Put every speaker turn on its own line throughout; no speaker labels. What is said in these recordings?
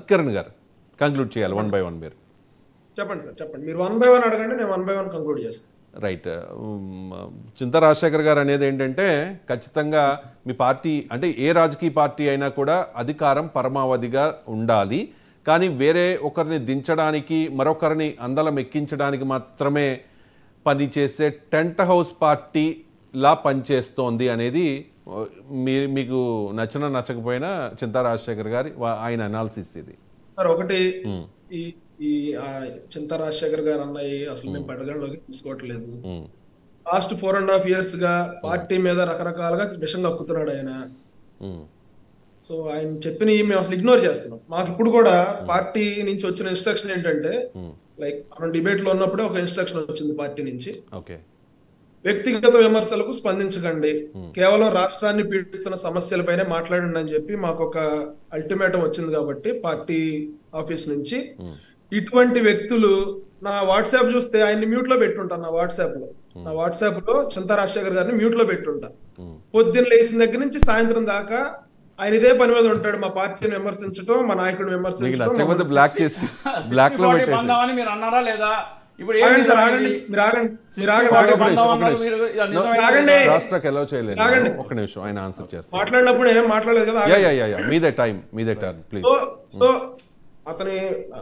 కిరణ్ గారు కంక్లూడ్ చేయాలి one by one మీరు.
చెప్పండి సార్, చెప్పండి. మీరు 1 by 1 అడగండి, నేను 1 by 1 కంక్లూడ్ చేస్తాను.
రైట్. చింతా రాజశేఖర్ గారు అనేది ఏంటంటే ఖచ్చితంగా మీ పార్టీ అంటే ఏ రాజకీయ పార్టీ అయినా కూడా అధికారం పరమావధిగా ఉండాలి, కానీ వేరే ఒకరిని దించడానికి మరొకరిని అందలం ఎక్కించడానికి మాత్రమే పనిచేసే టెంట్ హౌస్ పార్టీలా పనిచేస్తోంది అనేది మీకు నచ్చకపోయినా చింతా రాజశేఖర్ గారి ఆయన అనాలిసిస్ ఇది.
సార్ ఒకటి, ఈ చింతా రాజశేఖర్ గారు అన్నవి అసలు మేము పరిగణలోకి తీసుకోవట్లేదు. లాస్ట్ 4.5 years గా పార్టీ మీద రకరకాలుగా విషం కక్కుతున్నాడు ఆయన. సో ఆయన చెప్పిన మేము అసలు ఇగ్నోర్ చేస్తున్నాం. మాకు ఇప్పుడు కూడా పార్టీ నుంచి వచ్చిన ఇన్స్ట్రక్షన్ ఏంటంటే, లైక్ మనం డిబేట్ లో ఉన్నప్పుడే ఒక ఇన్స్ట్రక్షన్ వచ్చింది పార్టీ నుంచి, వ్యక్తిగత విమర్శలకు స్పందించకండి, కేవలం రాష్ట్రాన్ని పీడిస్తున్న సమస్యలపైనే మాట్లాడండి అని చెప్పి మాకు ఒక అల్టిమేటం వచ్చింది. కాబట్టి పార్టీ ఆఫీస్ నుంచి ఇటువంటి వ్యక్తులు నా వాట్సాప్ చూస్తే ఆయన్ని మ్యూట్ లో పెట్టుంటాను. నా వాట్సాప్ లో చింతా రాజశేఖర్ గారిని మ్యూట్ లో పెట్టుంటా. పొద్దున్న లేచిన దగ్గర నుంచి సాయంత్రం దాకా ఆయన ఇదే పని మీద ఉంటాడు, మా పార్టీని విమర్శించడం, మా నాయకుడిని విమర్శించడం.
బ్లాక్ చేసి బ్లాక్ లో
మీరు అన్నారా లేదా? ఇప్పుడు
ఒక నిమిషం ఆయన ఆన్సర్ చేస్తారు.
మాట్లాడినప్పుడు నేనేం మాట్లాడలేదు కదా.
మీదే టైం ప్లీజ్.
సో అతని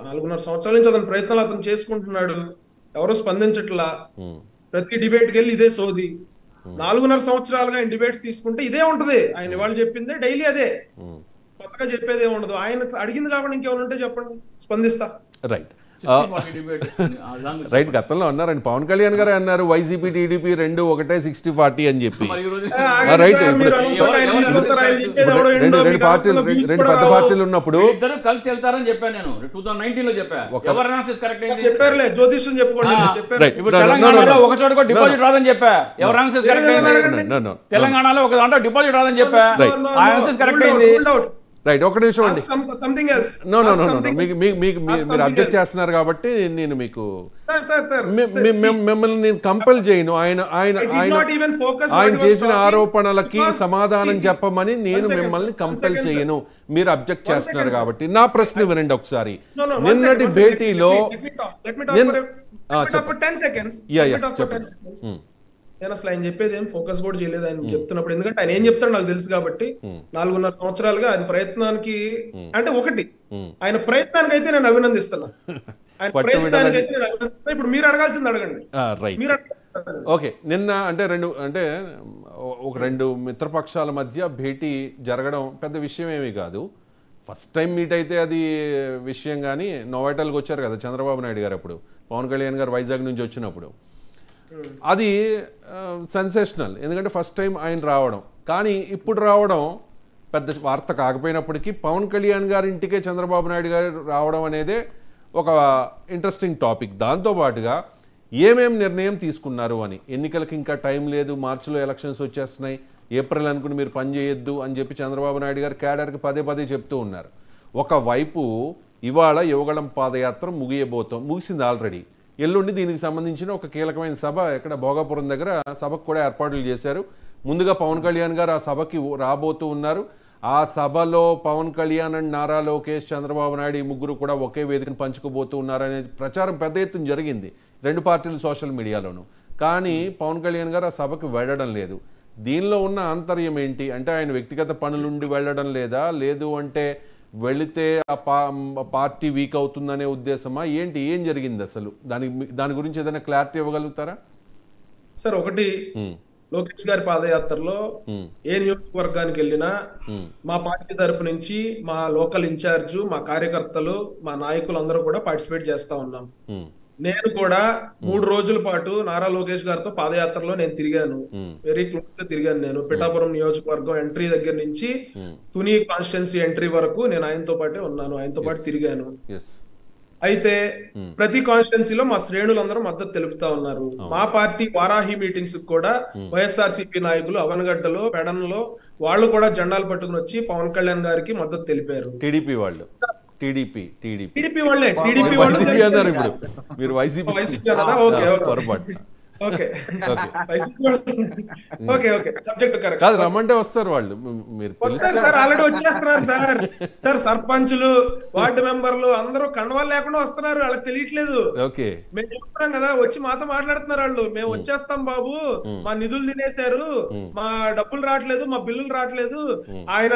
4.5 సంవత్సరాల నుంచి అతని ప్రయత్నాలు అతను చేసుకుంటున్నాడు, ఎవరు స్పందించట్లా. ప్రతి డిబేట్కి వెళ్ళి ఇదే సోది. 4.5 సంవత్సరాలుగా ఆయన డిబేట్స్ తీసుకుంటే ఇదే ఉంటది. ఆయన వాళ్ళు చెప్పిందే డైలీ అదే, కొత్తగా చెప్పేది ఏమి ఉండదు. ఆయన అడిగింది కాబట్టి ఇంకేమైనా ఉంటే చెప్పండి, స్పందిస్తా.
రైట్. గతంలో అన్నారండి, పవన్ కళ్యాణ్ గారే అన్నారు వైసీపీ టీడీపీ 2 ఒకటే 60-40 అని చెప్పి. రైట్. రెండు పెద్ద పార్టీలు ఉన్నప్పుడు
ఇద్దరు కలిసి వెళ్తారని చెప్పాను నేను 2019 లో
చెప్పారులే, జ్యోతిష్యం చెప్పుకోండి.
ఇప్పుడు తెలంగాణలో ఒక చోట కూడా డిపాజిట్ రాదని చెప్పా. ఎవరు ఆన్సర్స్ కరెక్ట్ అయింది? తెలంగాణలో ఒక దాంట్లో డిపాజిట్ రాదని చెప్పా, ఆ ఆన్సర్స్ కరెక్ట్ అయింది.
రైట్. ఒక నిమిషం అండి. నో మీరు అబ్జెక్ట్ చేస్తున్నారు కాబట్టి నేను మీకు మిమ్మల్ని నేను కంపెల్ చేయను. ఆయన చేసిన ఆరోపణలకి సమాధానం చెప్పమని నేను మిమ్మల్ని కంపెల్ చేయను. మీరు అబ్జెక్ట్ చేస్తున్నారు కాబట్టి నా ప్రశ్న వినండి ఒకసారి. నిన్నటి భేటీలో
నేను అసలు ఆయన చెప్పేది ఏం ఫోకస్ కూడా చేయలేదు ఆయన చెప్తున్నప్పుడు. ఎందుకంటే ఆయన ఏం చెప్తాడు నాకు తెలుసు కాబట్టి. 4.5 సంవత్సరాలుగా ఆయన ప్రయత్నానికి అంటే ఒకటి, ఆయన ప్రయత్నానికి అయితే నేను అభినందిస్తున్నా. ఆయన ప్రయత్నానికి అయితే నేను అభినందిస్తున్నా. ఇప్పుడు మీరు అడగాల్సింది అడగండి.
ఓకే. నిన్న అంటే రెండు మిత్రపక్షాల మధ్య భేటీ జరగడం పెద్ద విషయం ఏమీ కాదు. ఫస్ట్ టైం మీట్ అయితే అది విషయం, కానీ నోవాటల్కి వచ్చారు కదా చంద్రబాబు నాయుడు గారు అప్పుడు, పవన్ కళ్యాణ్ గారు వైజాగ్ నుంచి వచ్చినప్పుడు. అది సెన్సేషనల్, ఎందుకంటే ఫస్ట్ టైం ఆయన రావడం. కానీ ఇప్పుడు రావడం పెద్ద వార్త కాకపోయినప్పటికీ పవన్ కళ్యాణ్ గారి ఇంటికే చంద్రబాబు నాయుడు గారు రావడం అనేది ఒక ఇంట్రెస్టింగ్ టాపిక్. దాంతోపాటుగా ఏమేం నిర్ణయం తీసుకున్నారు అని, ఎన్నికలకి ఇంకా టైం లేదు, మార్చిలో ఎలక్షన్స్ వచ్చేస్తున్నాయి, ఏప్రిల్ అనుకుని మీరు పని చేయొద్దు అని చెప్పి చంద్రబాబు నాయుడు గారు క్యాడర్కి పదే చెప్తూ ఉన్నారు. ఒకవైపు ఇవాళ యువగళం పాదయాత్ర ముగిసింది ఆల్రెడీ. ఎల్లుండి దీనికి సంబంధించిన ఒక కీలకమైన సభ ఎక్కడ భోగాపురం దగ్గర సభకు కూడా ఏర్పాట్లు చేశారు. ముందుగా పవన్ కళ్యాణ్ గారు ఆ సభకి రాబోతూ ఉన్నారు. ఆ సభలో పవన్ కళ్యాణ్ అండ్ నారా లోకేష్, చంద్రబాబు నాయుడు ఈ ముగ్గురు కూడా ఒకే వేదికను పంచుకోబోతూ ఉన్నారనే ప్రచారం పెద్ద ఎత్తున జరిగింది 2 పార్టీలు సోషల్ మీడియాలోనూ. కానీ పవన్ కళ్యాణ్ గారు ఆ సభకు వెళ్ళడం లేదు. దీనిలో ఉన్న ఆంతర్యం ఏంటి అంటే, ఆయన వ్యక్తిగత పనులుండి వెళ్ళడం లేదా, లేదు అంటే వెళితే ఆ పార్టీ వీక్ అవుతుందనే ఉద్దేశమా ఏంటి, ఏం జరిగింది అసలు? దాని గురించి ఏదైనా క్లారిటీ ఇవ్వగలుగుతారా
సార్? ఒకటి, లోకేష్ గారి పాదయాత్రలో ఏ నియోజకవర్గానికి వెళ్ళినా మా పార్టీ తరపు నుంచి మా లోకల్ ఇన్ఛార్జ్, మా కార్యకర్తలు, మా నాయకులు అందరూ కూడా పార్టిసిపేట్ చేస్తా ఉన్నాం. నేను కూడా 3 రోజుల పాటు నారా లోకేష్ గారితో పాదయాత్రలో నేను తిరిగాను, వెరీ క్లోజ్ గా తిరిగాను. నేను పిఠాపురం నియోజకవర్గం ఎంట్రీ దగ్గర నుంచి తుని కాన్స్టిట్యున్సీ ఎంట్రీ వరకు నేను ఆయనతో పాటే ఉన్నాను, ఆయనతో పాటు తిరిగాను. అయితే ప్రతి కాన్స్టిట్యున్సీలో మా శ్రేణులందరూ మద్దతు తెలుపుతా ఉన్నారు. మా పార్టీ వారాహి మీటింగ్స్ కూడా వైఎస్ఆర్సీపీ నాయకులు అవనగడ్డలో, పెడన్లో వాళ్ళు కూడా జెండాలు పట్టుకుని వచ్చి పవన్ కళ్యాణ్ గారికి మద్దతు తెలిపారు.
టీడీపీ వాళ్ళు టీడీపీ
వాళ్ళే, టీడీపీ
అన్నారు ఇప్పుడు మీరు వైసీపీ పొరపాటు.
Okay
okay
okay okay subject correct.
కాదు, రమ్మంటే వస్తారు వాళ్ళు. మీరు
వస్తారు సార్, ఆల్రెడీ వచ్చేస్తున్నారు సార్. సార్ సర్పంచులు, వార్డు మెంబర్లు అందరూ కండవాలు లేకుండా వస్తున్నారు, వాళ్ళకి తెలియట్లేదు.
ఓకే
మేము చెప్తున్నాం కదా, వచ్చి మాతో మాట్లాడుతున్నారు వాళ్ళు. మేము వచ్చేస్తాం బాబు, మా నిధులు తినేశారు, మా డబ్బులు రావట్లేదు, మా బిల్లులు రావట్లేదు. ఆయన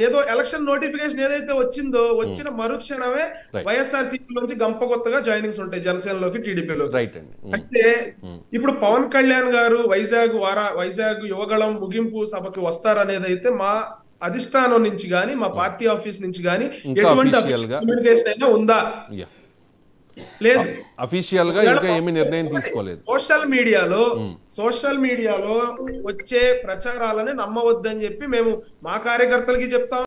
ఏదో ఎలక్షన్ నోటిఫికేషన్ ఏదైతే వచ్చిందో వచ్చిన మరుక్షణమే వైఎస్ఆర్సీపీ నుంచి గంపగొత్తగా జాయినింగ్స్ ఉంటాయి జనసేనలోకి, టీడీపీలో.
రైట్ అండి.
అయితే ఇప్పుడు పవన్ కళ్యాణ్ గారు వైజాగ్ యువగళం ముగింపు సభకి వస్తారనేది అయితే మా అధిష్టానం నుంచి గాని, మా పార్టీ ఆఫీస్ నుంచి గాని ఎటువంటి కమ్యూనికేషన్ అయినా ఉందా? లేదు.
అఫీషియల్ గా ఇంకా ఏమీ నిర్ణయం తీసుకోలేదు.
సోషల్ మీడియాలో వచ్చే ప్రచారాలని నమ్మవద్దని చెప్పి మేము మా కార్యకర్తలకి చెప్తాం.